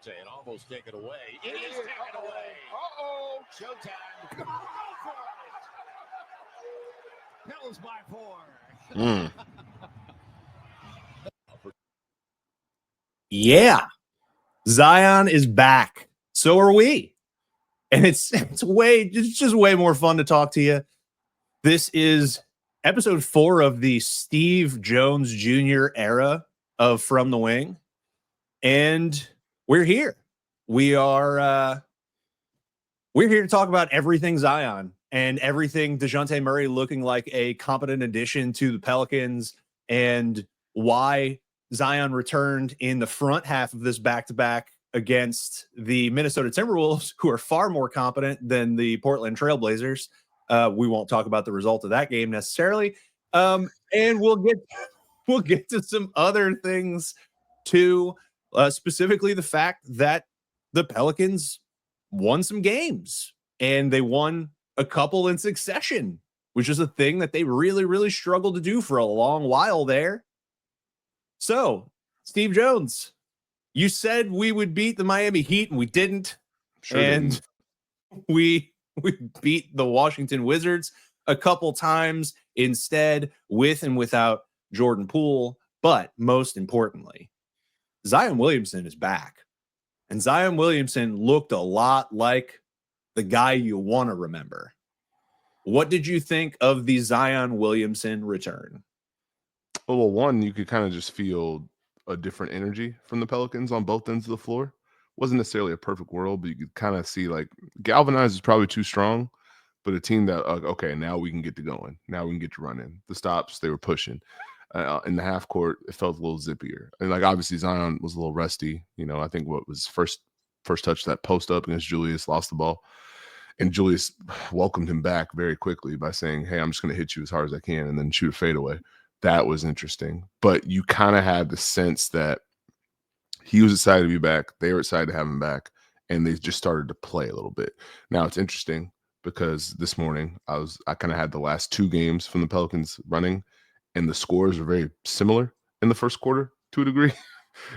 Dejounte and almost take it away. It is taken away. Uh-oh. Showtime. Go for it. Pels by 4. Yeah. Zion is back. So are we. And it's just way more fun to talk to you. This is episode 4 of the Steve Jones Jr. era of From the Wing. And we're here. We're here to talk about everything Zion and everything Dejounte Murray looking like a competent addition to the Pelicans and why Zion returned in the front half of this back-to-back against the Minnesota Timberwolves, who are far more competent than the Portland Trailblazers. We won't talk about the result of that game necessarily. And we'll get to some other things too, specifically the fact that the Pelicans won some games and they won a couple in succession, which is a thing that they really, really struggled to do for a long while there. So, Steve Jones, you said we would beat the Miami Heat and we didn't. Sure and didn't. we beat the Washington Wizards a couple times instead, with and without Jordan Poole. But most importantly, Zion Williamson is back. And Zion Williamson looked a lot like the guy you want to remember. What did you think of the Zion Williamson return? Well, one, you could kind of just feel a different energy from the Pelicans on both ends of the floor. Wasn't necessarily a perfect world, but you could kind of see like galvanized is probably too strong, but a team that, okay, now we can get to going. Now we can get to running. The stops, they were pushing. In the half court, it felt a little zippier. And like obviously Zion was a little rusty. You know, I think what was first touch, that post up against Julius, lost the ball. And Julius welcomed him back very quickly by saying, hey, I'm just going to hit you as hard as I can and then shoot a fadeaway. That was interesting. But you kind of had the sense that he was excited to be back. They were excited to have him back. And they just started to play a little bit. Now, it's interesting because this morning I kind of had the last 2 games from the Pelicans running, and the scores are very similar in the first quarter to a degree.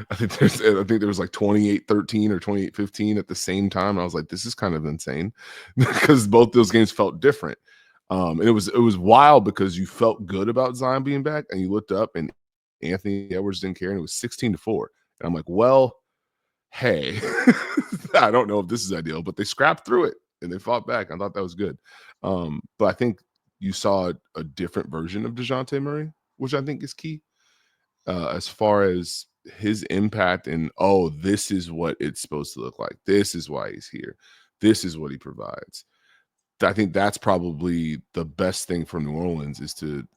I think there was like 28-13 or 28-15 at the same time. And I was like, this is kind of insane because both those games felt different. And it was wild because you felt good about Zion being back, and you looked up and Anthony Edwards didn't care, and it was 16-4. And I'm like, well, hey, I don't know if this is ideal, but they scrapped through it and they fought back. I thought that was good. But I think you saw a different version of Dejounte Murray, which I think is key as far as his impact. And, this is what it's supposed to look like. This is why he's here. This is what he provides. I think that's probably the best thing for New Orleans, is to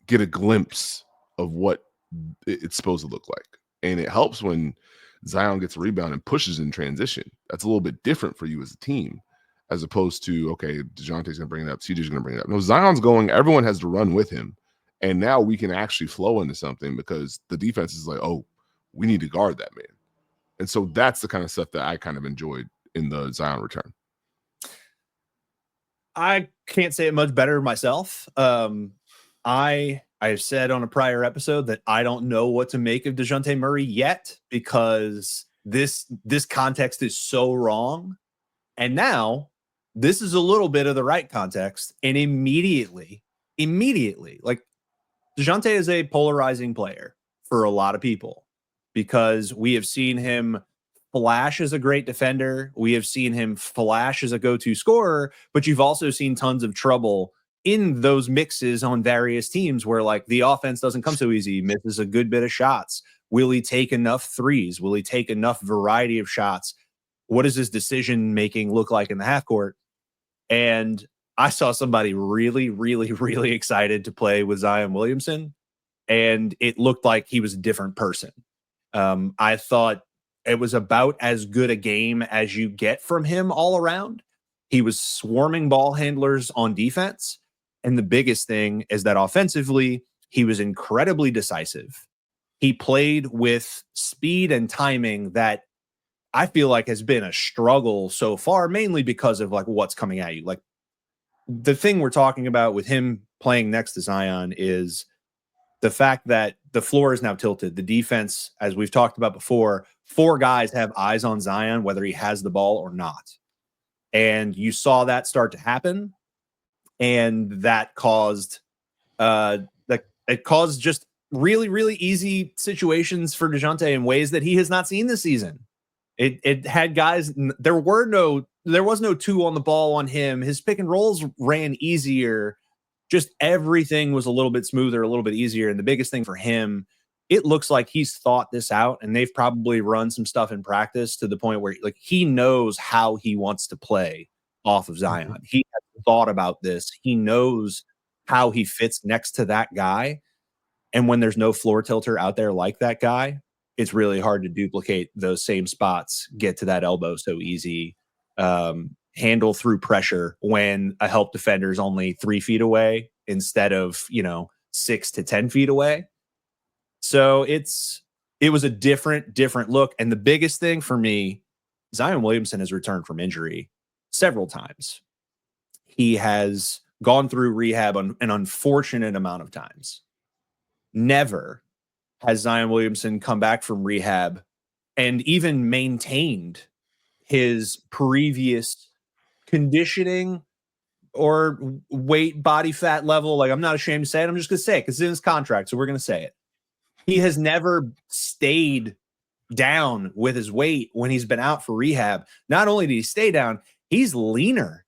get a glimpse of what it's supposed to look like. And it helps when Zion gets a rebound and pushes in transition. That's a little bit different for you as a team, as opposed to, okay, DeJounte's going to bring it up, CJ's going to bring it up. No, Zion's going, everyone has to run with him. And now we can actually flow into something because the defense is like, we need to guard that man. And so that's the kind of stuff that I kind of enjoyed in the Zion return. I can't say it much better myself. I've said on a prior episode that I don't know what to make of Dejounte Murray yet, because this context is so wrong. And now this is a little bit of the right context. And immediately, like, Dejounte is a polarizing player for a lot of people, because we have seen him flash as a great defender. We have seen him flash as a go-to scorer, but you've also seen tons of trouble in those mixes on various teams where, like, the offense doesn't come so easy. He misses a good bit of shots. Will he take enough threes? Will he take enough variety of shots? What does his decision making look like in the half court? And I saw somebody really, really, really excited to play with Zion Williamson, and it looked like he was a different person. I thought it was about as good a game as you get from him all around. He was swarming ball handlers on defense. And the biggest thing is that offensively, he was incredibly decisive. He played with speed and timing that I feel like has been a struggle so far, mainly because of like what's coming at you. Like, the thing we're talking about with him playing next to Zion is the fact that the floor is now tilted, the defense, as we've talked about before, 4 guys have eyes on Zion, whether he has the ball or not. And you saw that start to happen. And that caused it caused just really, really easy situations for Dejounte in ways that he has not seen this season. It had guys, there was no 2 on the ball on him. His pick and rolls ran easier. Just everything was a little bit smoother, a little bit easier. And the biggest thing for him, it looks like he's thought this out, and they've probably run some stuff in practice to the point where like he knows how he wants to play off of Zion. Mm-hmm. He has thought about this. He knows how he fits next to that guy. And when there's no floor tilter out there like that guy, it's really hard to duplicate those same spots, get to that elbow so easy, handle through pressure when a help defender is only 3 feet away instead of, 6 to 10 feet away. So it was a different look. And the biggest thing for me, Zion Williamson has returned from injury several times. He has gone through rehab an unfortunate amount of times. Never has Zion Williamson come back from rehab and even maintained his previous conditioning or weight, body fat level. Like, I'm not ashamed to say it. I'm just going to say it because it's in his contract. So we're going to say it. He has never stayed down with his weight when he's been out for rehab. Not only did he stay down, he's leaner.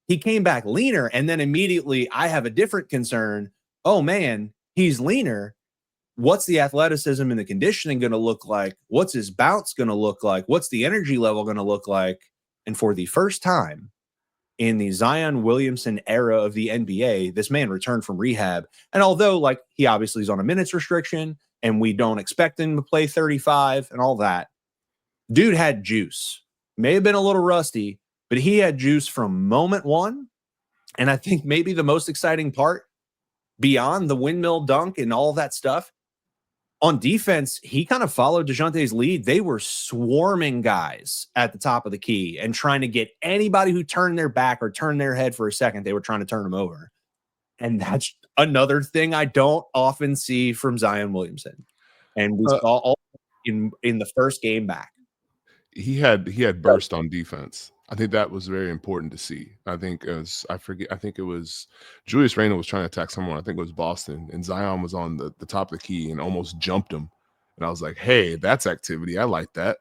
He came back leaner. And then immediately I have a different concern. Oh man, he's leaner. What's the athleticism and the conditioning going to look like? What's his bounce going to look like? What's the energy level going to look like? And for the first time in the Zion Williamson era of the NBA, this man returned from rehab. And although like he obviously is on a minutes restriction and we don't expect him to play 35 and all that, dude had juice. May have been a little rusty, but he had juice from moment one. And I think maybe the most exciting part beyond the windmill dunk and all that stuff, on defense, he kind of followed Dejounte's lead. They were swarming guys at the top of the key and trying to get anybody who turned their back or turned their head for a second. They were trying to turn them over. And that's another thing I don't often see from Zion Williamson. And we saw all in the first game back. He had burst on defense. I think that was very important to see. I think I think it was Julius Randle was trying to attack someone. I think it was Boston, and Zion was on the top of the key and almost jumped him. And I was like, hey, that's activity. I like that.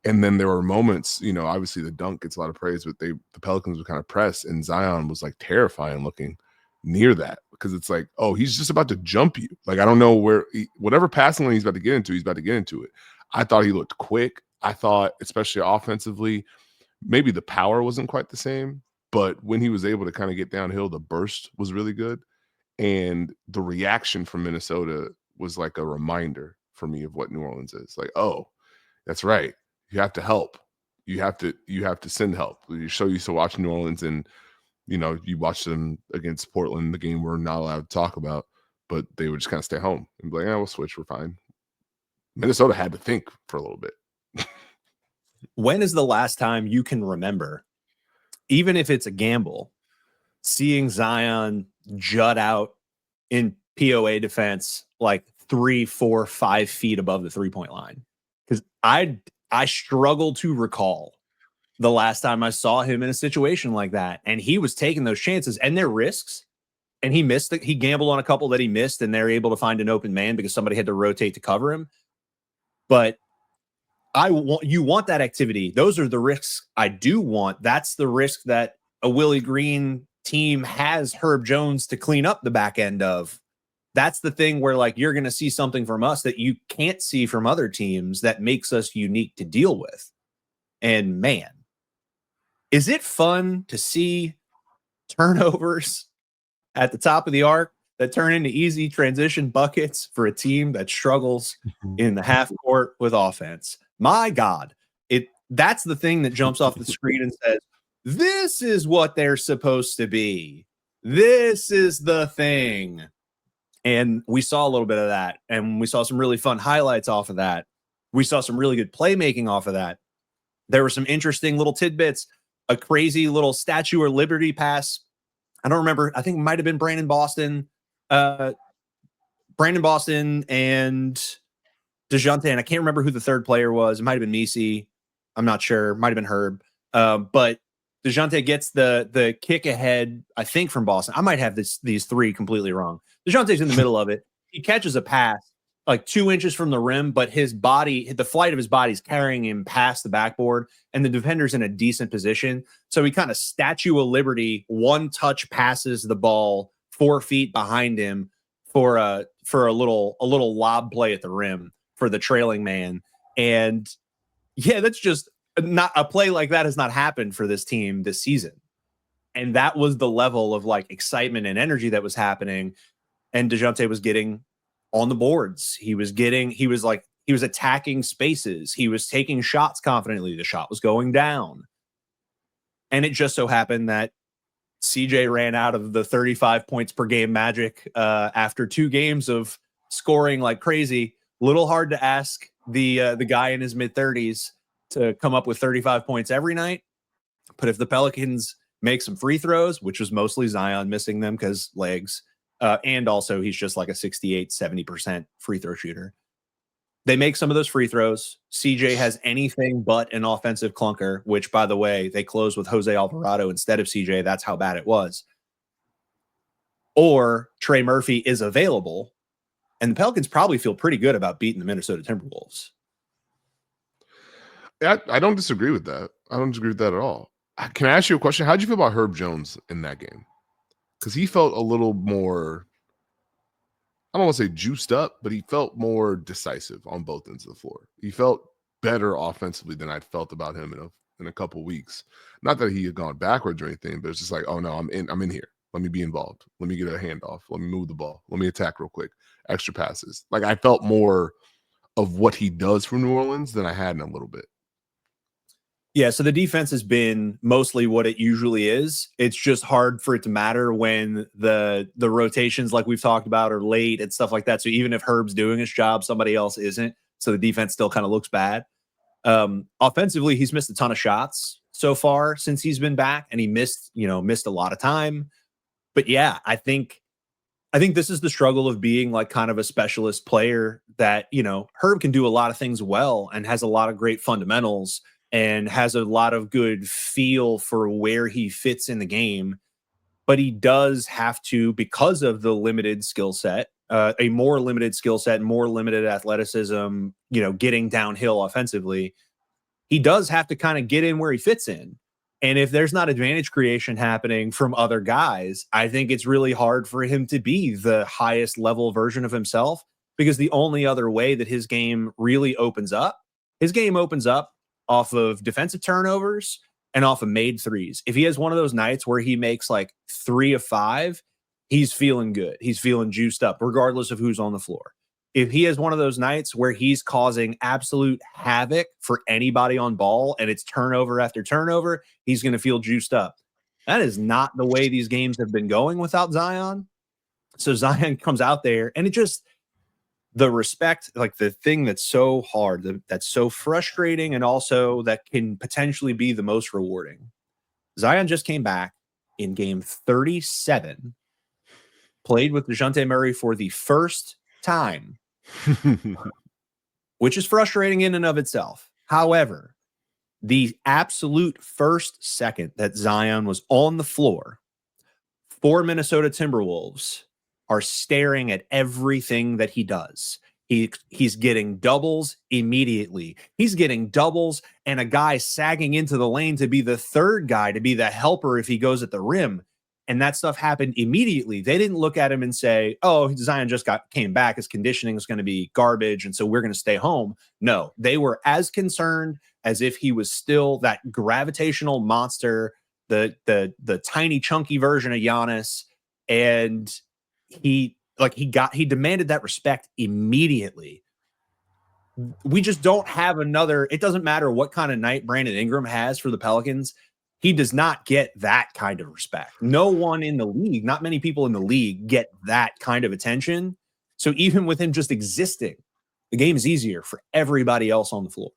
And then there were moments, obviously the dunk gets a lot of praise, but the Pelicans were kind of pressed, and Zion was like terrifying looking near that because it's like, oh, he's just about to jump you. Like, I don't know whatever passing lane he's about to get into it. I thought he looked quick. I thought, especially offensively, maybe the power wasn't quite the same, but when he was able to kind of get downhill, the burst was really good. And the reaction from Minnesota was like a reminder for me of what New Orleans is. Like, oh, that's right. You have to help. You have to send help. You're so used to watching New Orleans, and you watch them against Portland, the game we're not allowed to talk about, but they would just kind of stay home and be like, we'll switch, we're fine. Minnesota had to think for a little bit. When is the last time you can remember, even if it's a gamble, seeing Zion jut out in POA defense like 3, 4, 5 feet above the 3-point line? Because I struggle to recall the last time I saw him in a situation like that. And he was taking those chances and their risks. And he missed it. He gambled on a couple that he missed, and they're able to find an open man because somebody had to rotate to cover him. But you want that activity. Those are the risks I do want. That's the risk that a Willie Green team has Herb Jones to clean up the back end of. That's the thing where like you're going to see something from us that you can't see from other teams that makes us unique to deal with. And man, is it fun to see turnovers at the top of the arc that turn into easy transition buckets for a team that struggles in the half court with offense? My God, that's the thing that jumps off the screen and says, this is what they're supposed to be. This is the thing. And we saw a little bit of that. And we saw some really fun highlights off of that. We saw some really good playmaking off of that. There were some interesting little tidbits, a crazy little Statue of Liberty pass. I don't remember. I think it might have been Brandon Boston Brandon Boston and Dejounte, and I can't remember who the third player was. It might have been Misi. I'm not sure. Might have been Herb. But Dejounte gets the kick ahead, I think, from Boston. I might have these three completely wrong. Dejounte's in the middle of it. He catches a pass like 2 inches from the rim, but his body, the flight of his body is carrying him past the backboard, and the defender's in a decent position. So he kind of Statue of Liberty, one touch passes the ball 4 feet behind him for a little lob play at the rim for the trailing man. And yeah, that's just not a play like that has not happened for this team this season. And that was the level of like excitement and energy that was happening. And Dejounte was getting on the boards. He was attacking spaces. He was taking shots confidently. The shot was going down. And it just so happened that CJ ran out of the 35 points per game magic after 2 games of scoring like crazy. Little hard to ask the guy in his mid-30s to come up with 35 points every night. But if the Pelicans make some free throws, which was mostly Zion missing them because legs, and also he's just like a 68, 70% free throw shooter. They make some of those free throws. CJ has anything but an offensive clunker, which, by the way, they closed with Jose Alvarado instead of CJ. That's how bad it was. Or Trey Murphy is available, and the Pelicans probably feel pretty good about beating the Minnesota Timberwolves. I don't disagree with that. I don't disagree with that at all. Can I ask you a question? How did you feel about Herb Jones in that game? Because he felt a little more, I don't want to say juiced up, but he felt more decisive on both ends of the floor. He felt better offensively than I'd felt about him in a couple weeks. Not that he had gone backwards or anything, but it's just like, oh no, I'm in here. Let me be involved. Let me get a handoff. Let me move the ball. Let me attack real quick. Extra passes. Like I felt more of what he does for New Orleans than I had in a little bit. Yeah, so the defense has been mostly what it usually is. It's just hard for it to matter when the rotations, like we've talked about, are late and stuff like that. So even if Herb's doing his job, somebody else isn't. So the defense still kind of looks bad. Offensively, he's missed a ton of shots so far since he's been back, and he missed a lot of time. But yeah, I think this is the struggle of being like kind of a specialist player that, Herb can do a lot of things well and has a lot of great fundamentals and has a lot of good feel for where he fits in the game. But he does have to, because of the limited skill set, a more limited skill set, more limited athleticism, getting downhill offensively, he does have to kind of get in where he fits in. And if there's not advantage creation happening from other guys, I think it's really hard for him to be the highest level version of himself, because the only other way that his game really opens up off of defensive turnovers and off of made threes. If he has one of those nights where he makes like 3 of 5, he's feeling good. He's feeling juiced up, regardless of who's on the floor. If he has one of those nights where he's causing absolute havoc for anybody on ball and it's turnover after turnover, he's going to feel juiced up. That is not the way these games have been going without Zion. So Zion comes out there, and it just, the respect, like the thing that's so hard, that's so frustrating, and also that can potentially be the most rewarding. Zion just came back in game 37, played with Dejounte Murray for the first time, which is frustrating in and of itself. However, the absolute first second that Zion was on the floor for Minnesota Timberwolves are staring at everything that he does. He's getting doubles immediately. He's getting doubles and a guy sagging into the lane to be the third guy, to be the helper if he goes at the rim. And that stuff happened immediately. They didn't look at him and say, oh, Zion just came back. His conditioning is going to be garbage, and so we're going to stay home. No, they were as concerned as if he was still that gravitational monster, the tiny chunky version of Giannis. And he demanded that respect immediately. We just don't have another. It doesn't matter what kind of night Brandon Ingram has for the Pelicans. He does not get that kind of respect. No one in the league, not many people in the league, get that kind of attention. So even with him just existing, the game is easier for everybody else on the floor.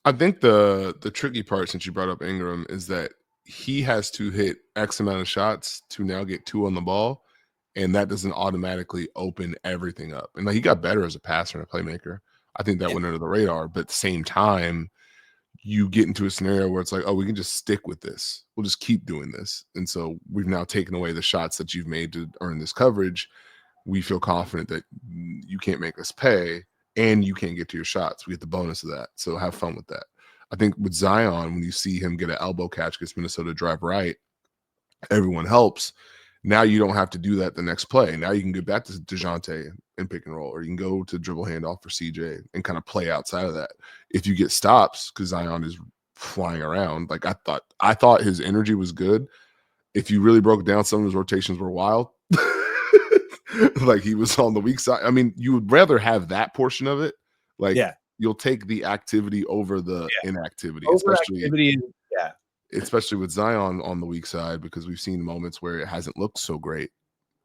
I think the tricky part, since you brought up Ingram, is that he has to hit X amount of shots to now get 2 on the ball. and that doesn't automatically open everything up. And like, he got better as a passer and a playmaker. I think that went under the radar, but at the same time, you get into a scenario where it's like, oh, we can just stick with this. We'll just keep doing this. And so we've now taken away the shots that you've made to earn this coverage. We feel confident that you can't make us pay and you can't get to your shots. We get the bonus of that. So have fun with that. I think with Zion, when you see him get an elbow catch against Minnesota, drive right, everyone helps. Now you don't have to do that the next play. Now you can get back to Dejounte and pick and roll, or you can go to dribble handoff for CJ and kind of play outside of that. If you get stops, because Zion is flying around, like I thought his energy was good. If you really broke it down, some of his rotations were wild. Like he was on the weak side. I mean, you would rather have that portion of it. Like you'll take the activity over the inactivity, especially with Zion on the weak side, because we've seen moments where it hasn't looked so great.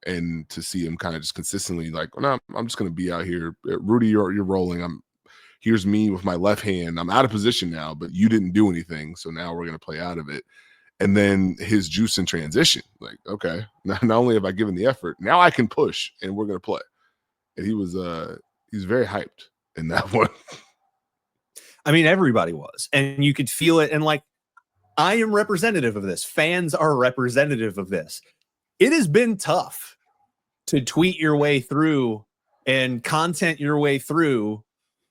And to see him kind of just consistently like, well, no, I'm just going to be out here. Rudy, you're rolling. Here's me with my left hand. I'm out of position now, but you didn't do anything. So now we're going to play out of it. And then his juice in transition, like, okay, not only have I given the effort, now I can push and we're going to play. And he's very hyped in that one. I mean, everybody was, and you could feel it. And like, I am representative of this. Fans are representative of this. It has been tough to tweet your way through and content your way through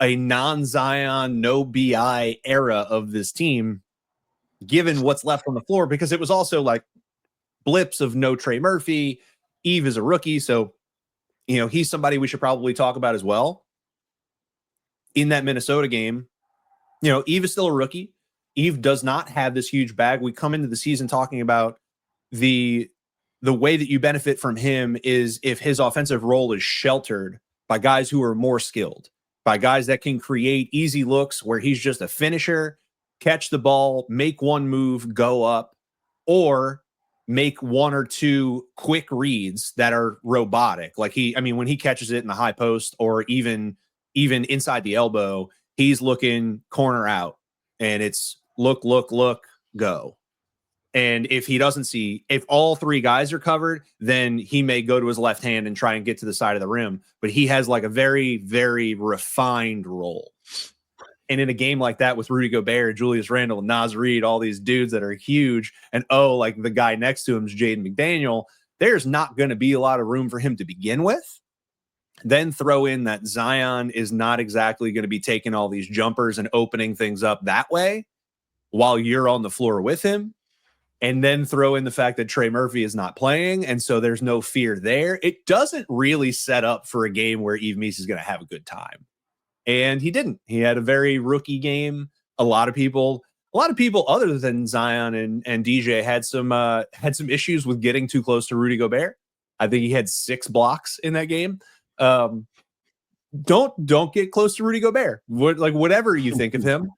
a non-Zion, no BI era of this team, given what's left on the floor, because it was also like blips of no Trey Murphy. Eve is a rookie, so he's somebody we should probably talk about as well. In that Minnesota game, Eve is still a rookie. Eve does not have this huge bag. We come into the season talking about the way that you benefit from him is if his offensive role is sheltered by guys who are more skilled, by guys that can create easy looks where he's just a finisher, catch the ball, make one move, go up, or make one or two quick reads that are robotic. Like when he catches it in the high post or even inside the elbow, he's looking corner out and it's look, go. And if he doesn't see, if all three guys are covered, then he may go to his left hand and try and get to the side of the rim. But he has like a very, very refined role. And in a game like that with Rudy Gobert, Julius Randle, Naz Reid, all these dudes that are huge, and like the guy next to him is Jaden McDaniel, there's not going to be a lot of room for him to begin with. Then throw in that Zion is not exactly going to be taking all these jumpers and opening things up that way while you're on the floor with him. And then throw in the fact that Trey Murphy is not playing, and so there's no fear there. It doesn't really set up for a game where Yves Mies is going to have a good time. And he didn't. He had a very rookie game. A lot of people other than Zion and DJ had some issues with getting too close to Rudy Gobert. I think he had 6 blocks in that game. Don't get close to Rudy Gobert. Whatever you think of him,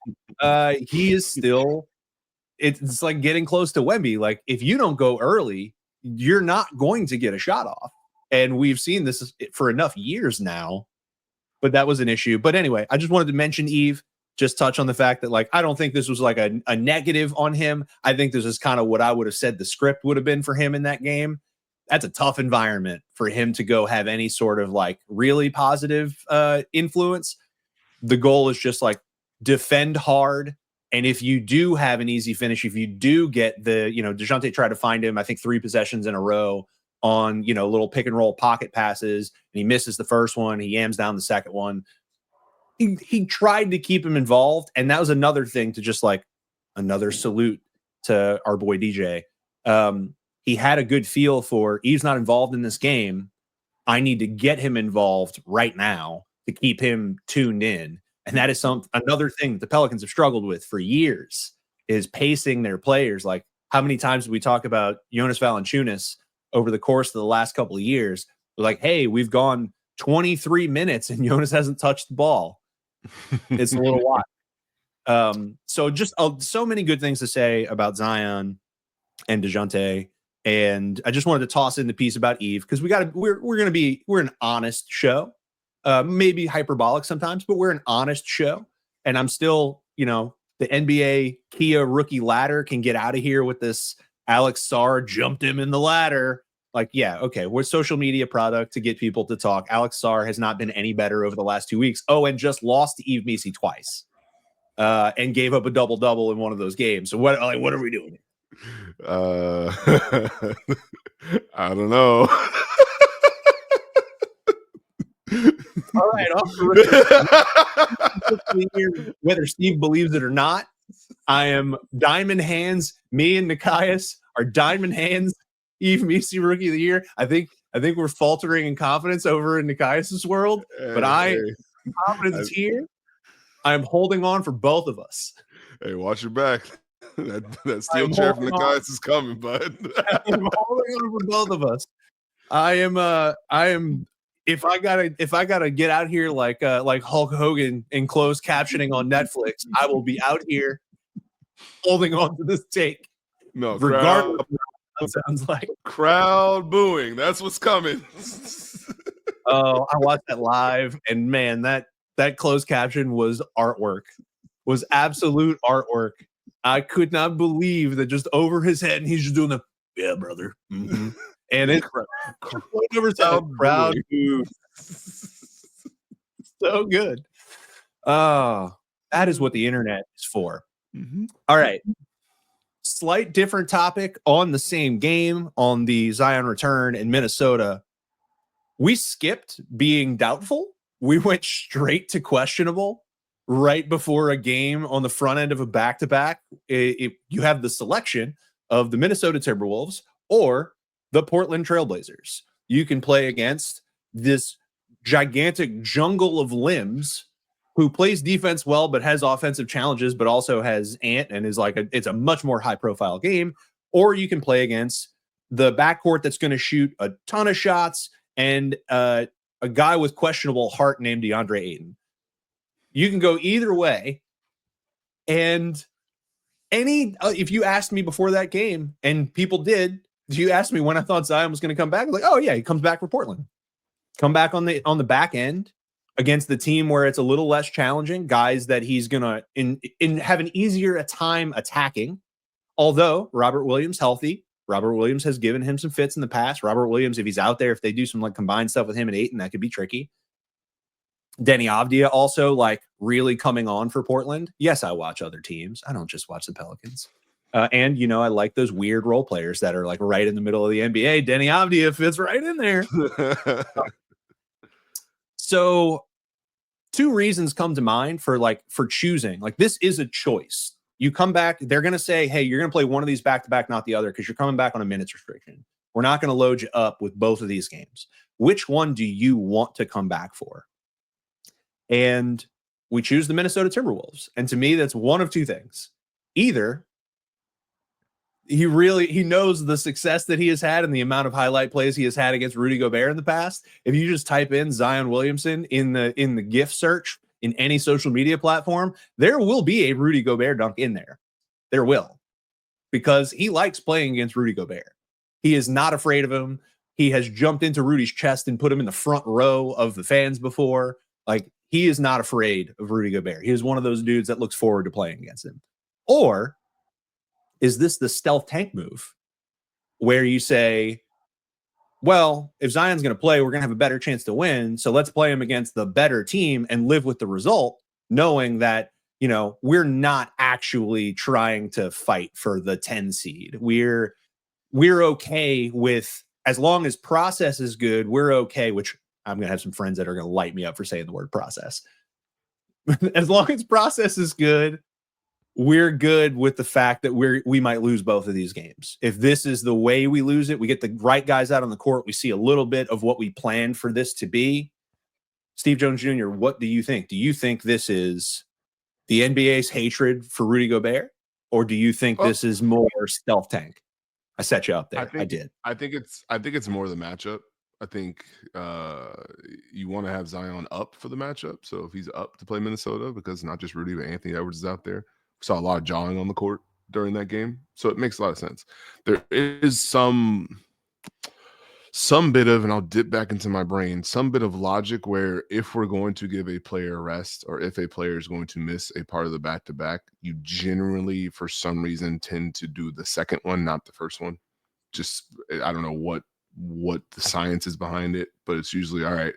he is still. It's like getting close to Wemby. Like if you don't go early, you're not going to get a shot off. And we've seen this for enough years now. But that was an issue. But anyway, I just wanted to mention Eve, just touch on the fact that like I don't think this was like a negative on him. I think this is kind of what I would have said the script would have been for him in that game. That's a tough environment for him to go have any sort of like really positive influence. The goal is just like defend hard. And if you do have an easy finish, if you do get Dejounte tried to find him, I think 3 possessions in a row on, little pick and roll pocket passes, and he misses the first one. He yams down the second one. He tried to keep him involved. And that was another thing to just like another salute to our boy DJ. He had a good feel for Eve's not involved in this game. I need to get him involved right now to keep him tuned in. And that is another thing that the Pelicans have struggled with for years is pacing their players. Like how many times did we talk about Jonas Valanciunas over the course of the last couple of years? We're like, hey, we've gone 23 minutes and Jonas hasn't touched the ball. It's a little wild. So just so many good things to say about Zion and Dejounte. And I just wanted to toss in the piece about Eve because we're an honest show. Maybe hyperbolic sometimes, but we're an honest show. And I'm still, the NBA Kia rookie ladder can get out of here with this Alex Sarr jumped him in the ladder. Like, yeah, okay, we're a social media product to get people to talk. Alex Sarr has not been any better over the last 2 weeks. Oh, and just lost to Yves Missi twice, and gave up a double-double in one of those games. So what are we doing? I don't know. All right, whether Steve believes it or not, I am Diamond Hands. Me and Nikias are Diamond Hands Yves Missi Rookie of the Year. I think we're faltering in confidence over in Nikias' world, but confidence is here. I'm holding on for both of us. Hey, watch your back. That steel chair from Nikias is coming, bud. I'm holding on for both of us. I am. If I gotta get out here like Hulk Hogan in closed captioning on Netflix, I will be out here holding on to this take. No, regardless of what it sounds like. Crowd booing. That's what's coming. Oh, I watched that live, and man, that closed caption was artwork. Was absolute artwork. I could not believe that just over his head, and he's just doing the yeah, brother. Mm-hmm. And it's crowd boo. So good. That is what the internet is for. Mm-hmm. All right. Slight different topic on the same game, on the Zion return in Minnesota. We skipped being doubtful. We went straight to questionable right before a game on the front end of a back-to-back. You have the selection of the Minnesota Timberwolves or the Portland Trailblazers. You can play against this gigantic jungle of limbs who plays defense well, but has offensive challenges, but also has Ant and is like it's a much more high-profile game. Or you can play against the backcourt that's going to shoot a ton of shots and a guy with questionable heart named DeAndre Ayton. You can go either way. And if you asked me before that game, and people did, if you asked me when I thought Zion was going to come back, I was like, oh yeah, he comes back for Portland. Come back on the back end against the team where it's a little less challenging, guys that he's gonna have an easier time attacking. Although Robert Williams healthy, Robert Williams has given him some fits in the past. Robert Williams, if he's out there, if they do some like combined stuff with him and Ayton, that could be tricky. Denny Avdia also like really coming on for Portland. Yes, I watch other teams. I don't just watch the Pelicans. And, you know, I like those weird role players that are like right in the middle of the NBA. Denny Avdia fits right in there. So 2 reasons come to mind for choosing. Like, this is a choice. You come back, they're going to say, hey, you're going to play one of these back-to-back, not the other, because you're coming back on a minutes restriction. We're not going to load you up with both of these games. Which one do you want to come back for? And we choose the Minnesota Timberwolves. And to me, that's one of 2 things. Either he knows the success that he has had and the amount of highlight plays he has had against Rudy Gobert in the past. If you just type in Zion Williamson in the GIF search in any social media platform, there will be a Rudy Gobert dunk in there. There will, because he likes playing against Rudy Gobert. He is not afraid of him. He has jumped into Rudy's chest and put him in the front row of the fans before. Like, he is not afraid of Rudy Gobert. He is one of those dudes that looks forward to playing against him. Or is this the stealth tank move where you say, well, if Zion's going to play, we're going to have a better chance to win. So let's play him against the better team and live with the result, knowing that, you know, we're not actually trying to fight for the 10 seed. We're okay with, as long as process is good, we're okay, which I'm going to have some friends that are going to light me up for saying the word process. As long as process is good, we're good with the fact that we might lose both of these games. If this is the way we lose it, we get the right guys out on the court. We see a little bit of what we planned for this to be. Steve Jones Jr., what do you think? Do you think this is the NBA's hatred for Rudy Gobert? Or do you think this is more stealth tank? I set you up there. I did. I think it's more the matchup. I think you want to have Zion up for the matchup. So if he's up to play Minnesota, because not just Rudy, but Anthony Edwards is out there. Saw a lot of jawing on the court during that game. So it makes a lot of sense. There is some bit of, and I'll dip back into my brain, some bit of logic where if we're going to give a player a rest, or if a player is going to miss a part of the back-to-back, you generally, for some reason, tend to do the second one, not the first one. Just, I don't know what what the science is behind it, but it's usually, all right,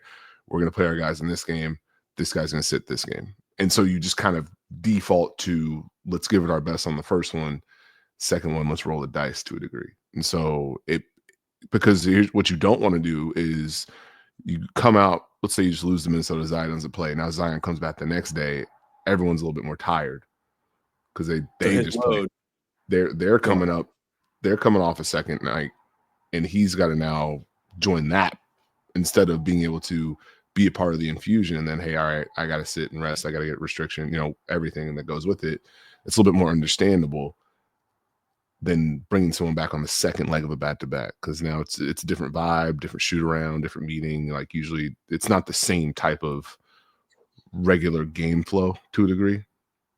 we're going to play our guys in this game. This guy's going to sit this game. And so you just kind of default to, let's give it our best on the first one. Second one, let's roll the dice to a degree. And so because here's what you don't want to do is you come out, let's say you just lose to Minnesota, Zion doesn't play. Now Zion comes back the next day. Everyone's a little bit more tired because they just played. They're coming up. They're coming off a second night, and he's got to now join that instead of being able to be a part of the infusion. And then, hey, all right, I got to sit and rest. I got to get restriction, everything that goes with it. It's a little bit more understandable than bringing someone back on the second leg of a back-to-back, because now it's a different vibe, different shoot around, different meeting. Like usually it's not the same type of regular game flow to a degree.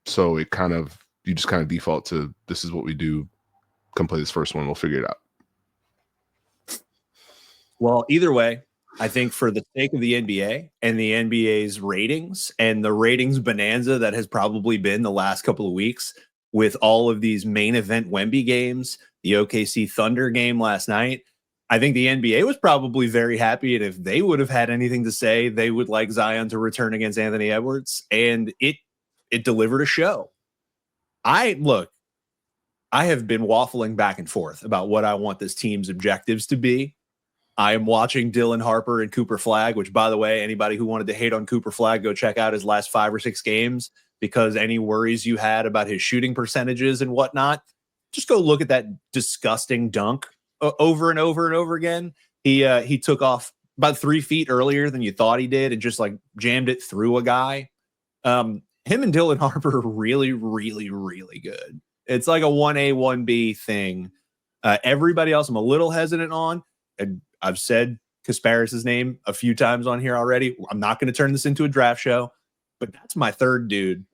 So you just kind of default to, this is what we do. Come play this first one. We'll figure it out. Well, either way, I think for the sake of the NBA and the NBA's ratings and the ratings bonanza that has probably been the last couple of weeks with all of these main event Wemby games, the OKC Thunder game last night, I think the NBA was probably very happy. And if they would have had anything to say, they would like Zion to return against Anthony Edwards. And it delivered a show. I have been waffling back and forth about what I want this team's objectives to be. I am watching Dylan Harper and Cooper Flagg, which, by the way, anybody who wanted to hate on Cooper Flagg, go check out his last 5 or 6 games, because any worries you had about his shooting percentages and whatnot, just go look at that disgusting dunk over and over and over again. He took off about 3 feet earlier than you thought he did and just like jammed it through a guy. Him and Dylan Harper are really, really, really good. It's like a 1A, 1B thing. Everybody else I'm a little hesitant on. And I've said Kasparis' name a few times on here already. I'm not going to turn this into a draft show, but that's my third dude.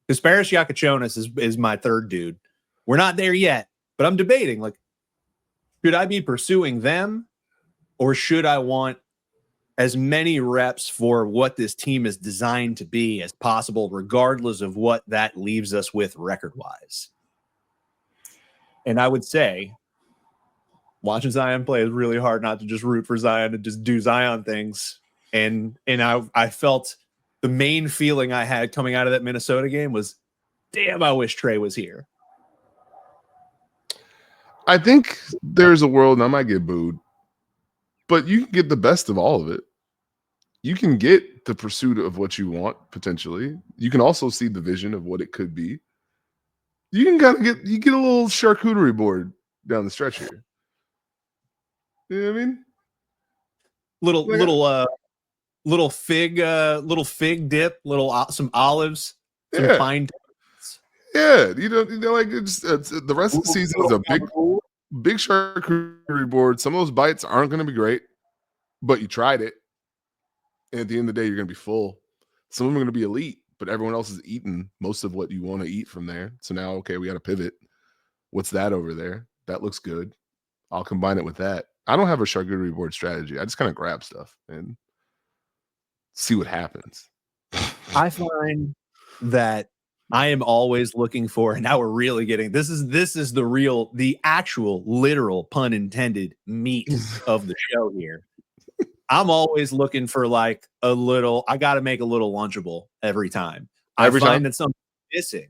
Kasparis Yakachonis is my third dude. We're not there yet, but I'm debating, like, should I be pursuing them, or should I want as many reps for what this team is designed to be as possible, regardless of what that leaves us with record-wise? And I would say watching Zion play is really hard not to just root for Zion and just do Zion things. And I felt the main feeling I had coming out of that Minnesota game was, damn, I wish Trey was here. I think there's a world, and I might get booed, but you can get the best of all of it. You can get the pursuit of what you want, potentially. You can also see the vision of what it could be. You can kind of get a little charcuterie board down the stretch here. You know what I mean? Little fig dip, some olives, some pine. Yeah, like it's the rest of the season is a big charcuterie board. Some of those bites aren't going to be great, but you tried it, and at the end of the day, you're going to be full. Some of them are going to be elite, but everyone else is eating most of what you want to eat from there. So now, okay, we got to pivot. What's that over there? That looks good. I'll combine it with that. I don't have a charcuterie board strategy. I just kind of grab stuff and see what happens. I find that I am always looking for, and now we're really getting, this is the actual literal pun intended meat of the show here. I'm always looking for like a little, I got to make a little lunchable every time. I find that something's missing.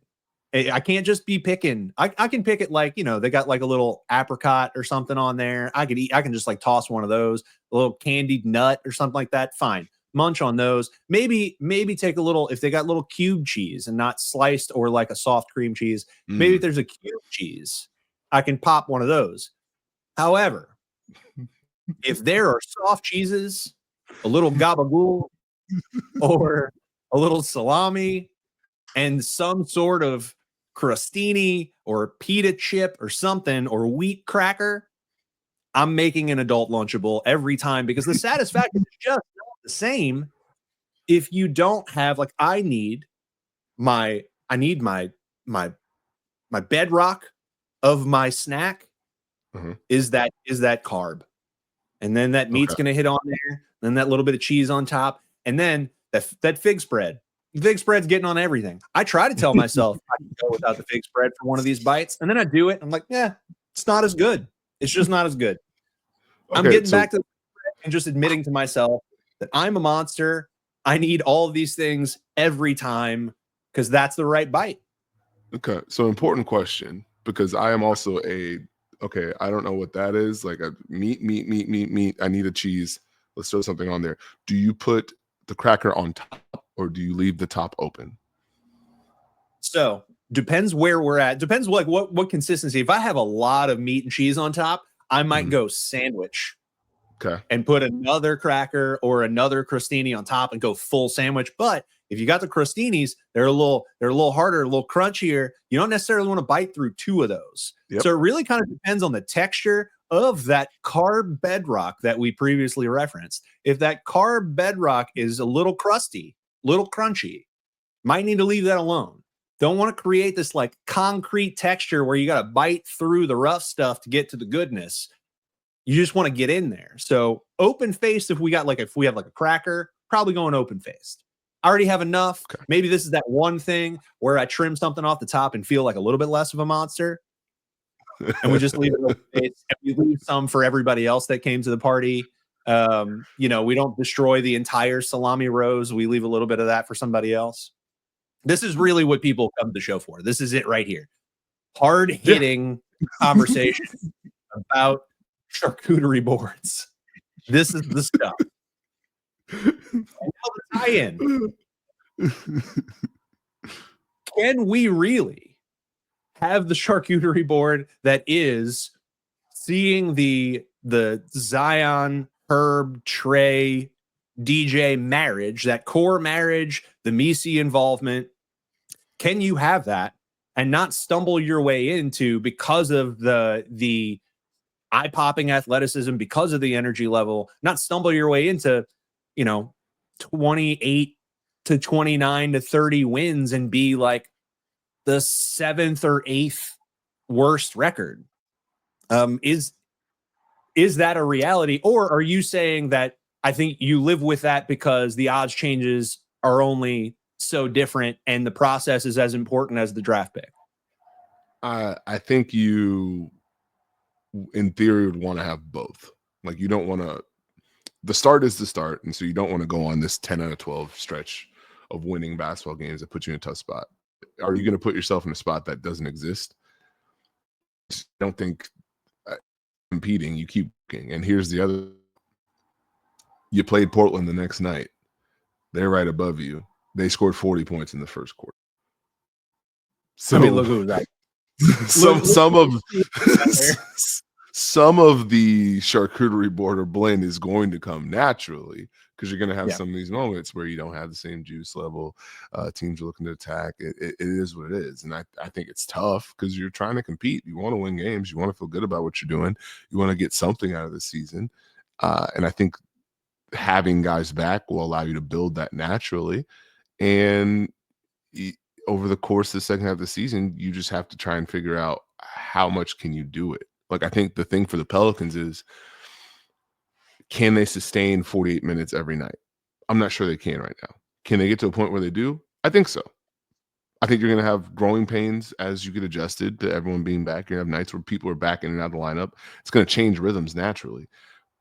I can't just be picking. I can pick it like, they got like a little apricot or something on there. I can just like toss one of those, a little candied nut or something like that. Fine. Munch on those. Maybe take a little, if they got little cube cheese and not sliced or like a soft cream cheese, maybe if there's a cube cheese, I can pop one of those. However, if there are soft cheeses, a little gabagool or a little salami and some sort of crostini or pita chip or something or wheat cracker, I'm making an adult Lunchable every time, because the satisfaction is just not the same if you don't have, like, I need my bedrock of my snack is that carb. And then that meat's going to hit on there, then that little bit of cheese on top, and then that fig spread. Fig spread's getting on everything. I try to tell myself I can go without the fig spread for one of these bites, and then I do it. I'm like, yeah, it's not as good. It's just not as good. I'm getting back to and just admitting to myself that I'm a monster. I need all of these things every time because that's the right bite. Okay, so important question, because I am also I don't know what that is. Like a meat. I need a cheese. Let's throw something on there. Do you put the cracker on top or do you leave the top open? So depends where we're at. Depends like what consistency. If I have a lot of meat and cheese on top, I might go sandwich. Okay. And put another cracker or another crostini on top and go full sandwich. But if you got the crostinis, they're a little harder, a little crunchier. You don't necessarily want to bite through two of those. Yep. So it really kind of depends on the texture of that carb bedrock that we previously referenced. If that carb bedrock is a little crusty, little crunchy, might need to leave that alone. Don't want to create this like concrete texture where you got to bite through the rough stuff to get to the goodness. You just want to get in there. So open faced, if we have like a cracker, probably going open faced. I already have enough. Okay. Maybe this is that one thing where I trim something off the top and feel like a little bit less of a monster. And we just leave it open faced. And we leave some for everybody else that came to the party. We don't destroy the entire salami rows. We leave a little bit of that for somebody else. This is really what people come to the show for. This is it right here. Hard hitting conversation about charcuterie boards. This is the stuff. And now the tie-in. Can we really have the charcuterie board that is seeing the Zion, Herb, Trey, DJ marriage, that core marriage, the Misi involvement? Can you have that and not stumble your way into, because of the eye-popping athleticism, because of the energy level, not stumble your way into, 28 to 29 to 30 wins and be like the 7th or 8th worst record? Is that a reality? Or are you saying that I think you live with that because the odds changes are only so different and the process is as important as the draft pick? I think you, in theory, would want to have both. Like, you don't want to, the start is the start, and so you don't want to go on this 10 out of 12 stretch of winning basketball games that put you in a tough spot. Are you going to put yourself in a spot that doesn't exist? I don't think competing, you keep looking. And here's the other: you played Portland the next night. They're right above you. They scored 40 points in the first quarter. So, I mean, look who that. Some of the charcuterie board or blend is going to come naturally, because you're going to have some of these moments where you don't have the same juice level. Teams are looking to attack. It is what it is. And I think it's tough because you're trying to compete. You want to win games. You want to feel good about what you're doing. You want to get something out of the season. And I think having guys back will allow you to build that naturally. And over the course of the second half of the season, you just have to try and figure out how much can you do it. Like, I think the thing for the Pelicans is, can they sustain 48 minutes every night? I'm not sure they can right now. Can they get to a point where they do? I think so. I think you're going to have growing pains as you get adjusted to everyone being back. You're going to have nights where people are back in and out of the lineup. It's going to change rhythms naturally.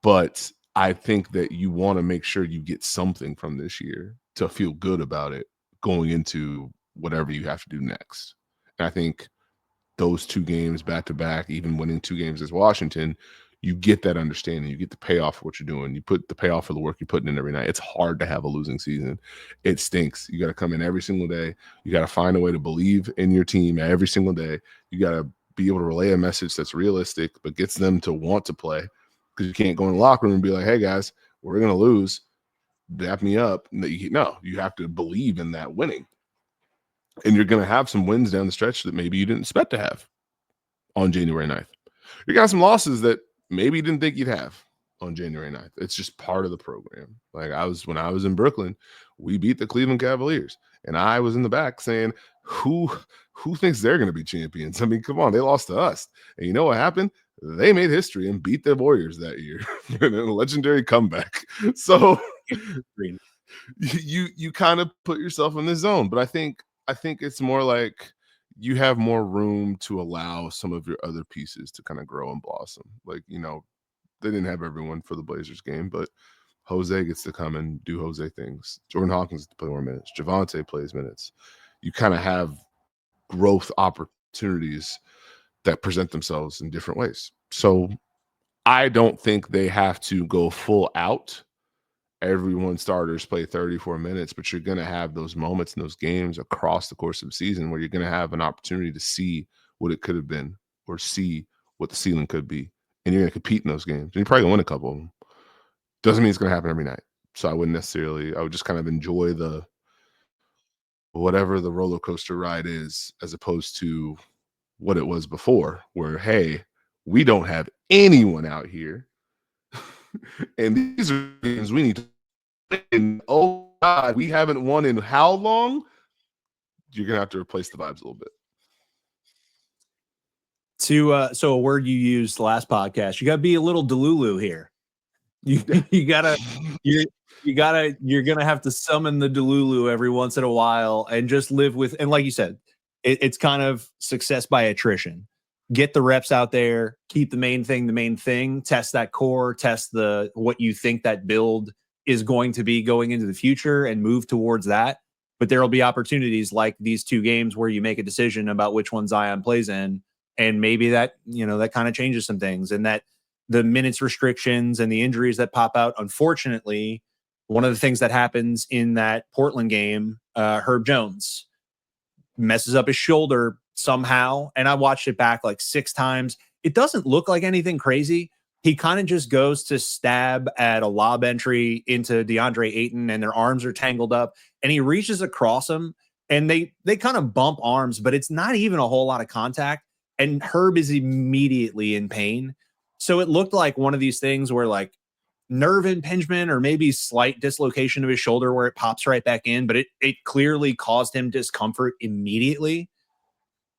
But I think that you want to make sure you get something from this year to feel good about it going into whatever you have to do next. And I think those 2 games back to back, even winning 2 games as Washington, you get that understanding. You get the payoff for what you're doing. You put the payoff for the work you're putting in every night. It's hard to have a losing season. It stinks. You got to come in every single day. You got to find a way to believe in your team every single day. You got to be able to relay a message that's realistic, but gets them to want to play, because you can't go in the locker room and be like, hey, guys, we're going to lose. Dap me up. No, you have to believe in that winning. And you're going to have some wins down the stretch that maybe you didn't expect to have on January 9th. You got some losses that maybe you didn't think you'd have on January 9th. It's just part of the program. Like, when I was in Brooklyn, we beat the Cleveland Cavaliers, and I was in the back saying, who thinks they're going to be champions? I mean, come on, they lost to us. And you know what happened? They made history and beat the Warriors that year in a legendary comeback. So you kind of put yourself in the zone. But I think it's more like you have more room to allow some of your other pieces to kind of grow and blossom. Like, They didn't have everyone for the Blazers game, but Jose gets to come and do Jose things. Jordan Hawkins gets to play more minutes. Javante plays minutes. You kind of have growth opportunities that present themselves in different ways. So I don't think they have to go full out. Everyone starters play 34 minutes, but you're going to have those moments in those games across the course of the season where you're going to have an opportunity to see what it could have been or see what the ceiling could be. And you're going to compete in those games. And you're probably going to win a couple of them. Doesn't mean it's going to happen every night. So I would just kind of enjoy the whatever the roller coaster ride is, as opposed to what it was before, where, hey, we don't have anyone out here. And these are games we need to win. Oh, God, we haven't won in how long? You're going to have to replace the vibes a little bit. So a word you used last podcast, you got to be a little Delulu here. You're gonna have to summon the Delulu every once in a while and just live with, and like you said, it's kind of success by attrition. Get the reps out there, keep the main thing, test that core, test what you think that build is going to be going into the future and move towards that. But there will be opportunities like these two games where you make a decision about which one Zion plays in, and maybe that, that kind of changes some things, and that the minutes restrictions and the injuries that pop out. Unfortunately, one of the things that happens in that Portland game, Herb Jones messes up his shoulder somehow. And I watched it back like 6 times. It doesn't look like anything crazy. He kind of just goes to stab at a lob entry into DeAndre Ayton, and their arms are tangled up, and he reaches across him, and they kind of bump arms, but it's not even a whole lot of contact. And Herb is immediately in pain. So it looked like one of these things where like nerve impingement or maybe slight dislocation of his shoulder where it pops right back in, but it clearly caused him discomfort immediately.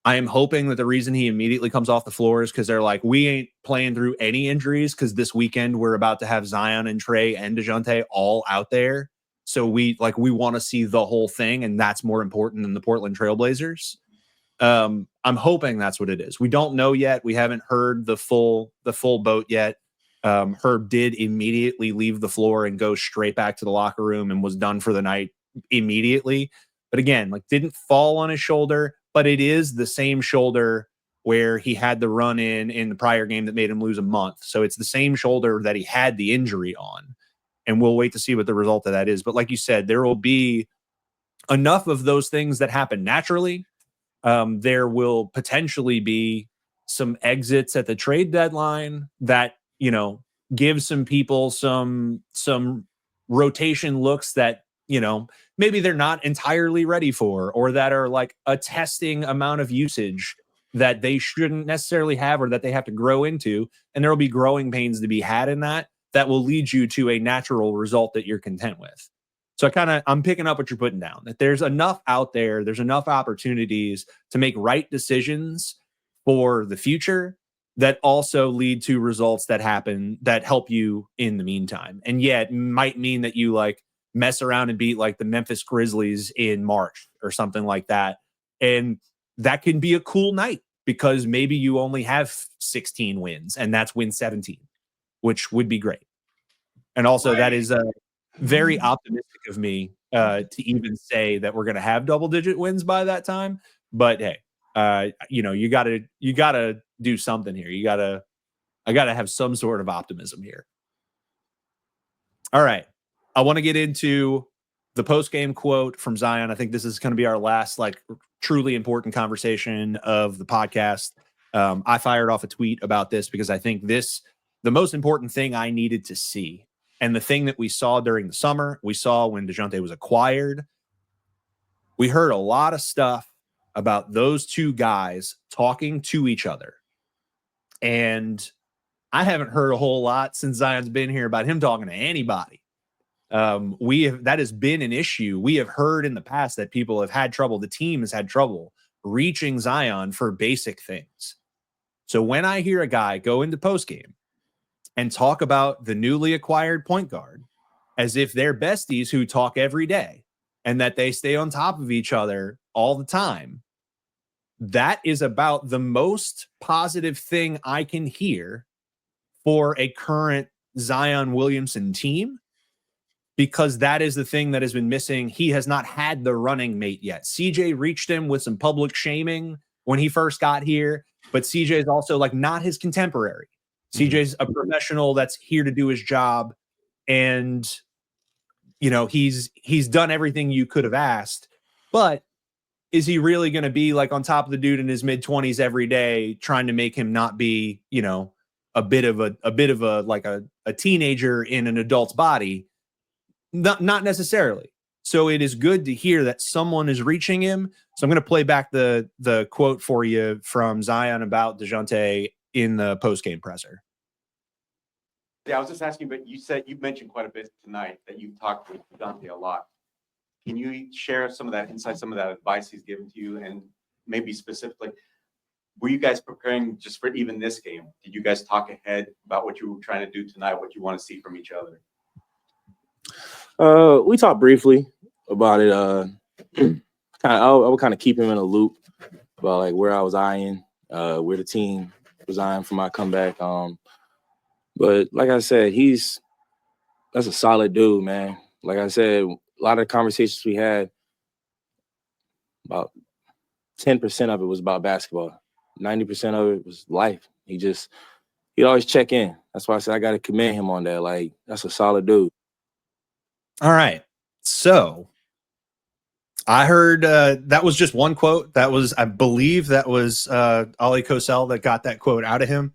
I am hoping that the reason he immediately comes off the floor is because they're like, we ain't playing through any injuries because this weekend we're about to have Zion and Trey and Dejounte all out there. So we want to see the whole thing, and that's more important than the Portland Trailblazers. I'm hoping that's what it is. We don't know yet. We haven't heard the full boat yet. Herb did immediately leave the floor and go straight back to the locker room and was done for the night immediately. But again, didn't fall on his shoulder, but it is the same shoulder where he had the run in the prior game that made him lose a month. So it's the same shoulder that he had the injury on, and we'll wait to see what the result of that is. But like you said, there will be enough of those things that happen naturally. There will potentially be some exits at the trade deadline that, give some people some rotation looks that, maybe they're not entirely ready for, or that are like a testing amount of usage that they shouldn't necessarily have, or that they have to grow into. And there will be growing pains to be had in that will lead you to a natural result that you're content with. So I'm picking up what you're putting down, that there's enough out there. There's enough opportunities to make right decisions for the future that also lead to results that happen that help you in the meantime. And yeah, it might mean that you mess around and beat the Memphis Grizzlies in March or something like that. And that can be a cool night because maybe you only have 16 wins and that's win 17, which would be great. And also that is very optimistic of me to even say that we're going to have double-digit wins by that time. But hey, you gotta do something here. I gotta have some sort of optimism here. All right, I want to get into the post-game quote from Zion. I think this is going to be our last truly important conversation of the podcast. I fired off a tweet about this because I think the most important thing I needed to see. And the thing that we saw during the summer, we saw when Dejounte was acquired, we heard a lot of stuff about those two guys talking to each other. And I haven't heard a whole lot since Zion's been here about him talking to anybody. That has been an issue. We have heard in the past that people have had trouble. The team has had trouble reaching Zion for basic things. So when I hear a guy go into postgame and talk about the newly acquired point guard as if they're besties who talk every day and that they stay on top of each other all the time, that is about the most positive thing I can hear for a current Zion Williamson team, because that is the thing that has been missing. He has not had the running mate yet. CJ reached him with some public shaming when he first got here, but CJ is also like not his contemporary. CJ's a professional that's here to do his job, and he's done everything you could have asked. But is he really going to be like on top of the dude in his mid-20s every day, trying to make him not be, a bit of a like a teenager in an adult's body? Not necessarily. So it is good to hear that someone is reaching him. So I'm going to play back the quote for you from Zion about Dejounte in the post-game presser. Yeah, I was just asking, but you mentioned quite a bit tonight that you've talked with Dejounte a lot. Can you share some of that insight, some of that advice he's given to you, and maybe specifically, were you guys preparing just for even this game? Did you guys talk ahead about what you were trying to do tonight, what you want to see from each other? We talked briefly about it. I would kind of keep him in a loop about like where I was eyeing, where the team was eyeing for my comeback. But like I said, that's a solid dude, man. Like I said, a lot of the conversations we had, about 10% of it was about basketball. 90% of it was life. He'd always check in. That's why I said I got to commend him on that. Like, that's a solid dude. All right. So I heard that was just one quote. I believe that was Ollie Cosell that got that quote out of him.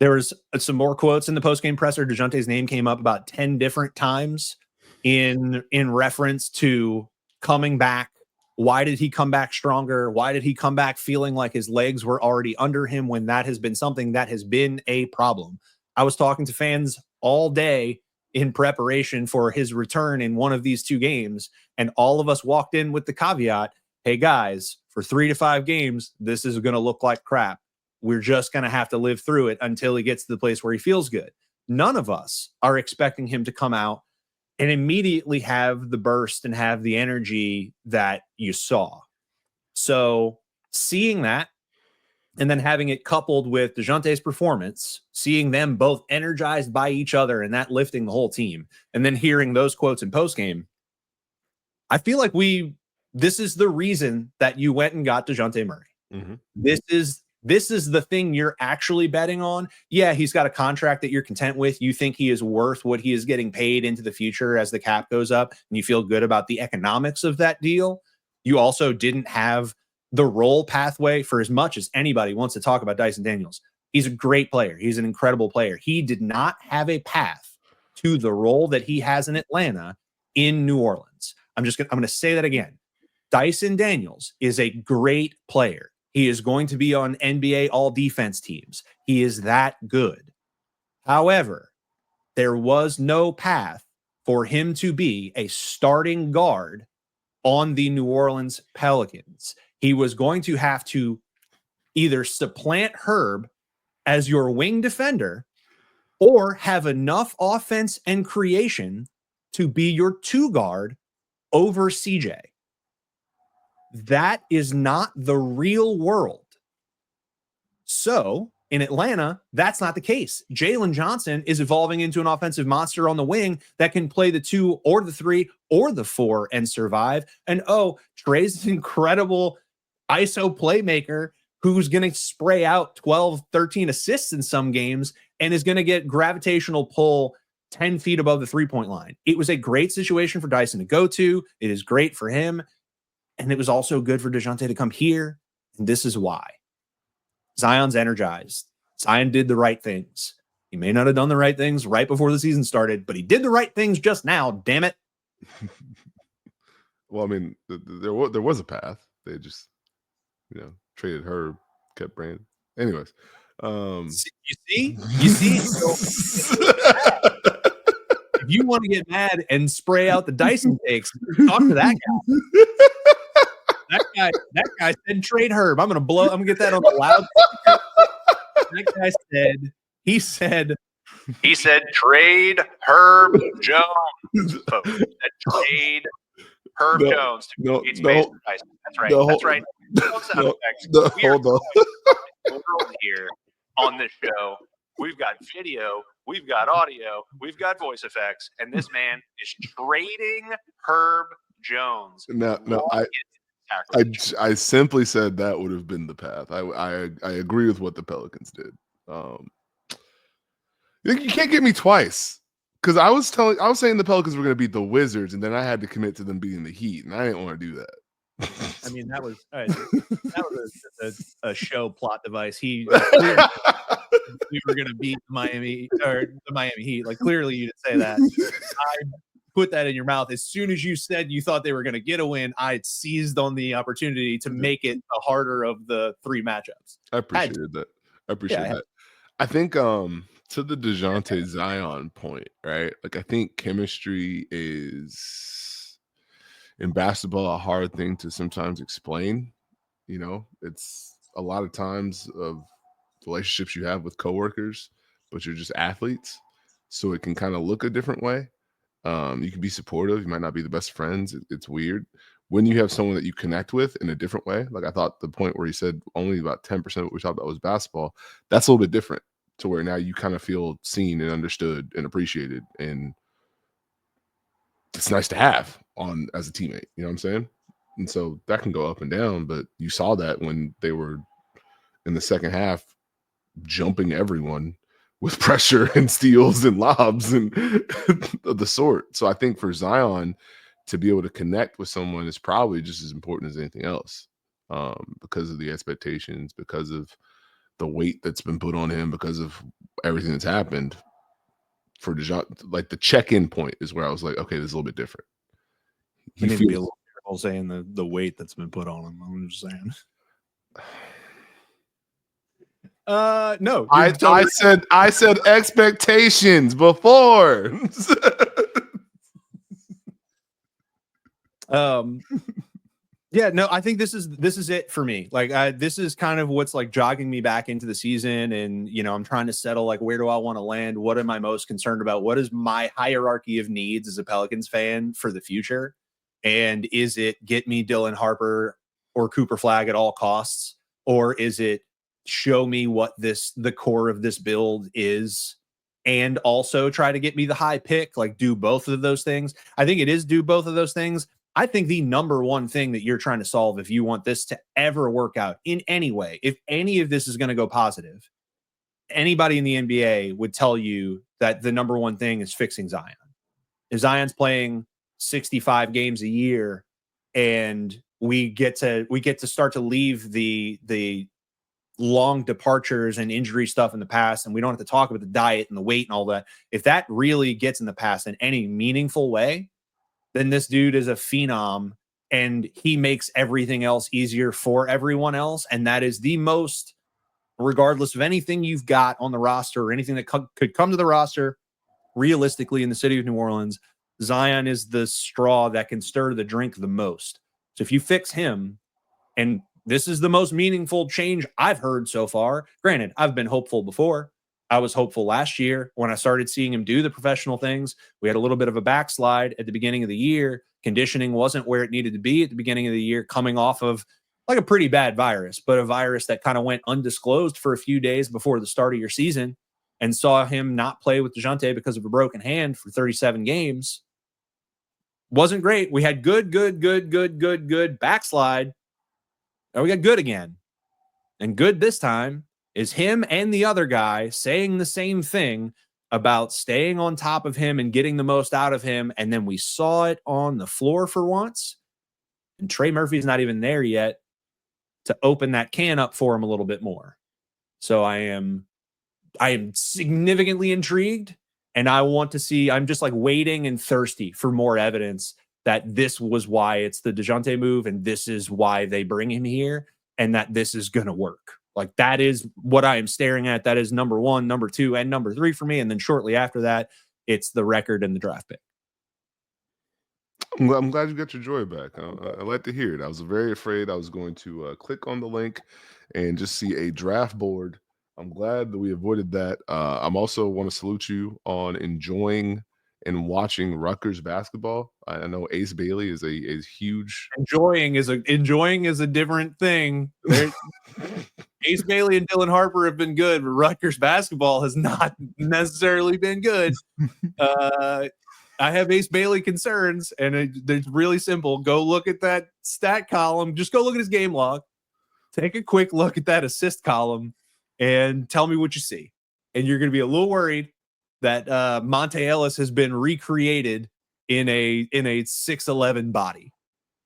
There was some more quotes in the postgame presser. Dejounte's name came up about 10 different times in reference to coming back. Why did he come back stronger? Why did he come back feeling like his legs were already under him when that has been something that has been a problem? I was talking to fans all day in preparation for his return in one of these two games, and all of us walked in with the caveat, hey guys, for 3 to 5 games, this is going to look like crap. We're just going to have to live through it until he gets to the place where he feels good. None of us are expecting him to come out and immediately have the burst and have the energy that you saw. So seeing that, and then having it coupled with Dejounte's performance, seeing them both energized by each other and that lifting the whole team, and then hearing those quotes in postgame, I feel like this is the reason that you went and got Dejounte Murray. Mm-hmm. This is the thing you're actually betting on. Yeah, he's got a contract that you're content with. You think he is worth what he is getting paid into the future as the cap goes up, and you feel good about the economics of that deal. You also didn't have the role pathway for as much as anybody wants to talk about Dyson Daniels. He's a great player. He's an incredible player. He did not have a path to the role that he has in Atlanta in New Orleans. I'm going to say that again. Dyson Daniels is a great player. He is going to be on NBA all-defense teams. He is that good. However, there was no path for him to be a starting guard on the New Orleans Pelicans. He was going to have to either supplant Herb as your wing defender or have enough offense and creation to be your 2 guard over CJ. That is not the real world. So in Atlanta, that's not the case. Jalen Johnson is evolving into an offensive monster on the wing that can play the 2 or the 3 or the 4 and survive. And Trey's an incredible ISO playmaker who's going to spray out 12, 13 assists in some games and is going to get gravitational pull 10 feet above the 3-point line. It was a great situation for Dyson to go to. It is great for him. And it was also good for Dejounte to come here. And this is why. Zion's energized. Zion did the right things. He may not have done the right things right before the season started, but he did the right things just now, damn it. Well, I mean, there was a path. They just, traded Herb, kept Brandon. Anyways. You see? So, if you want to get mad and spray out the Dyson takes, talk to that guy. That guy said trade Herb. I'm gonna get that on the loud. That guy said trade Herb Jones. Trade Herb Jones to space for Dyson. That's right. That's right. Hold on. Here on this show we've got video, we've got audio, we've got voice effects, and this man is trading Herb Jones. No, I simply said that would have been the path. I agree with what the Pelicans did. You can't get me twice. Because I was saying the Pelicans were going to beat the Wizards, and then I had to commit to them beating the Heat, and I didn't want to do that. I mean, that was a show plot device. We were going to beat the Miami Heat. Like, clearly, you didn't say that. I put that in your mouth as soon as you said you thought they were going to get a win. I seized on the opportunity to make it the harder of the 3 matchups. I appreciated that. I think to the Dejounte Zion point, right? Like, I think chemistry is in basketball a hard thing to sometimes explain. You know, it's a lot of times of relationships you have with coworkers, but you're just athletes, so it can kind of look a different way. You can be supportive. You might not be the best friends. It's weird when you have someone that you connect with in a different way. Like, I thought the point where he said only about 10% of what we talked about was basketball. That's a little bit different, to where now you kind of feel seen and understood and appreciated, and it's nice to have on as a teammate. You know what I'm saying? And so that can go up and down, but you saw that when they were in the second half jumping everyone with pressure and steals and lobs and of the sort. So I think for Zion to be able to connect with someone is probably just as important as anything else, because of the expectations, because of the weight that's been put on him, because of everything that's happened. For Dejounte, like, the check-in point is where I was like, okay, this is a little bit different. He need to be a little careful saying the weight that's been put on him. I'm just saying. No, I said expectations before. Yeah, no, I think this is it for me. Like, this is kind of what's like jogging me back into the season, and I'm trying to settle, like, where do I want to land? What am I most concerned about? What is my hierarchy of needs as a Pelicans fan for the future? And is it get me Dylan Harper or Cooper Flag at all costs, or is it show me what the core of this build is, and also try to get me the high pick? Like, do both of those things. I think it is do both of those things. I think the number one thing that you're trying to solve, if you want this to ever work out in any way, if any of this is going to go positive, anybody in the NBA would tell you that the number one thing is fixing Zion. If Zion's playing 65 games a year, and we get to start to leave the long departures and injury stuff in the past, and we don't have to talk about the diet and the weight and all that. If that really gets in the past in any meaningful way, then this dude is a phenom, and he makes everything else easier for everyone else. And that is the most, regardless of anything you've got on the roster or anything that could come to the roster, realistically in the city of New Orleans, Zion is the straw that can stir the drink the most. So if you fix him, and this is the most meaningful change I've heard so far. Granted, I've been hopeful before. I was hopeful last year when I started seeing him do the professional things. We had a little bit of a backslide at the beginning of the year. Conditioning wasn't where it needed to be at the beginning of the year, coming off of like a pretty bad virus, but a virus that kind of went undisclosed for a few days before the start of your season, and saw him not play with Dejounte because of a broken hand for 37 games. Wasn't great. We had good backslide. Now we got good again. And good this time is him and the other guy saying the same thing about staying on top of him and getting the most out of him. And then we saw it on the floor for once. And Trey Murphy's not even there yet to open that can up for him a little bit more. So I am significantly intrigued, and I want to see, I'm just like waiting and thirsty for more evidence that this was why it's the Dejounte move, and this is why they bring him here, and that this is going to work. Like, that is what I am staring at. That is number one, number two, and number three for me. And then shortly after that, it's the record and the draft pick. I'm glad you got your joy back. I like to hear it. I was very afraid I was going to click on the link and just see a draft board. I'm glad that we avoided that. I'm also want to salute you on enjoying and watching Rutgers basketball. I know Ace Bailey is a huge enjoying is a different thing. Ace Bailey and Dylan Harper have been good, but Rutgers basketball has not necessarily been good. I have Ace Bailey concerns, and it's really simple. Go look at that stat column. Just go look at his game log. Take a quick look at that assist column and tell me what you see. And you're going to be a little worried that Monte Ellis has been recreated in a 6'11" body,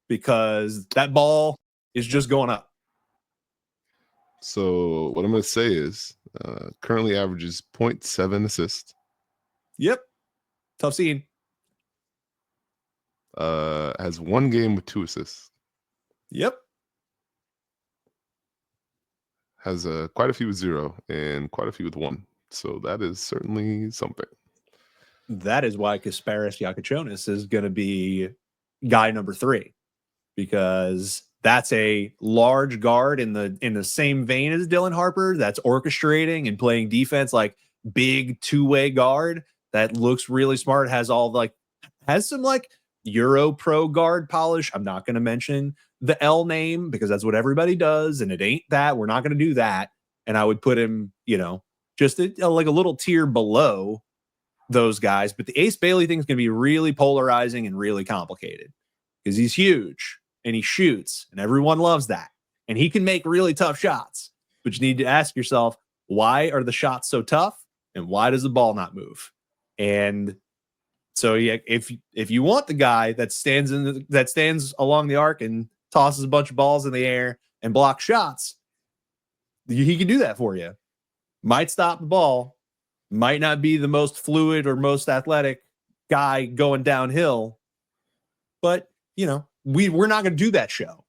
because that ball is just going up. So what I'm going to say is currently averages 0.7 assists. Yep. Tough scene. Has one game with 2 assists. Yep. Has quite a few with 0 and quite a few with 1. So that is certainly something. That is why Kasparis Yakuchonis is going to be guy number 3, because that's a large guard in the same vein as Dylan Harper that's orchestrating and playing defense, like big two-way guard that looks really smart, has some like Euro pro guard polish. I'm not going to mention the L name because that's what everybody does, and it ain't that. We're not going to do that. And I would put him, just like a little tier below those guys. But the Ace Bailey thing is going to be really polarizing and really complicated because he's huge and he shoots and everyone loves that. And he can make really tough shots. But you need to ask yourself, why are the shots so tough and why does the ball not move? And so yeah, if you want the guy that stands along the arc and tosses a bunch of balls in the air and blocks shots, he can do that for you. Might stop the ball, might not be the most fluid or most athletic guy going downhill, but we're not going to do that show.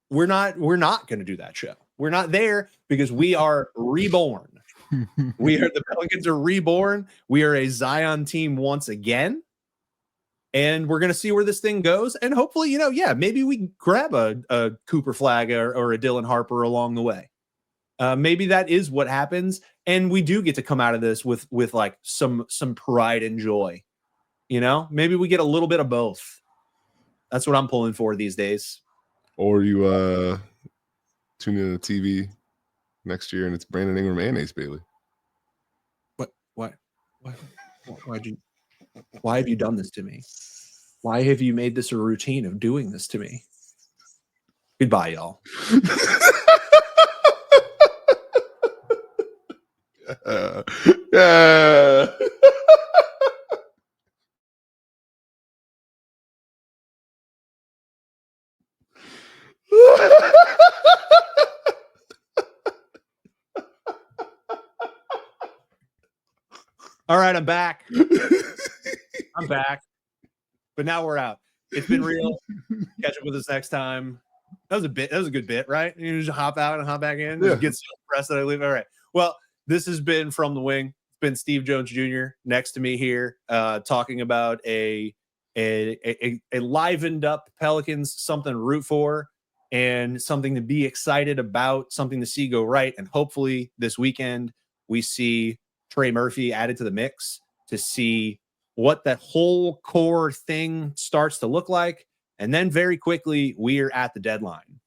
We're not going to do that show. We're not there because we are reborn. The Pelicans are reborn. We are a Zion team once again. And we're going to see where this thing goes. And hopefully, maybe we grab a Cooper Flag or a Dylan Harper along the way. Maybe that is what happens. And we do get to come out of this with like some pride and joy. Maybe we get a little bit of both. That's what I'm pulling for these days. Or you tune in to TV next year and it's Brandon Ingram and Ace Bailey. What? Why have you done this to me? Why have you made this a routine of doing this to me? Goodbye, y'all. Yeah. All right, I'm back. I'm back. But now we're out. It's been real. Catch up with us next time. That was a good bit, right? You just hop out and hop back in. Just get so impressed that I leave. All right. Well, this has been From the Wing. It's been Steve Jones Jr. next to me here, talking about a livened up Pelicans, something to root for and something to be excited about, something to see go right. And hopefully this weekend we see Trey Murphy added to the mix to see what that whole core thing starts to look like. And then very quickly, we are at the deadline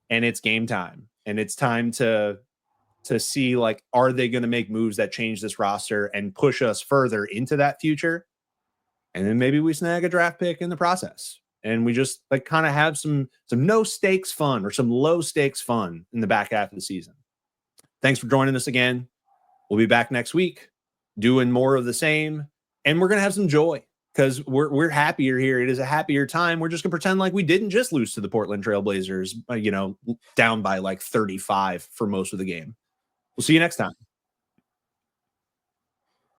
and it's game time. And it's time to see, like, are they going to make moves that change this roster and push us further into that future? And then maybe we snag a draft pick in the process. And we just like kind of have some no stakes fun or some low stakes fun in the back half of the season. Thanks for joining us again. We'll be back next week doing more of the same. And we're going to have some joy because we're happier here. It is a happier time. We're just going to pretend like we didn't just lose to the Portland Trailblazers, down by like 35 for most of the game. We'll see you next time.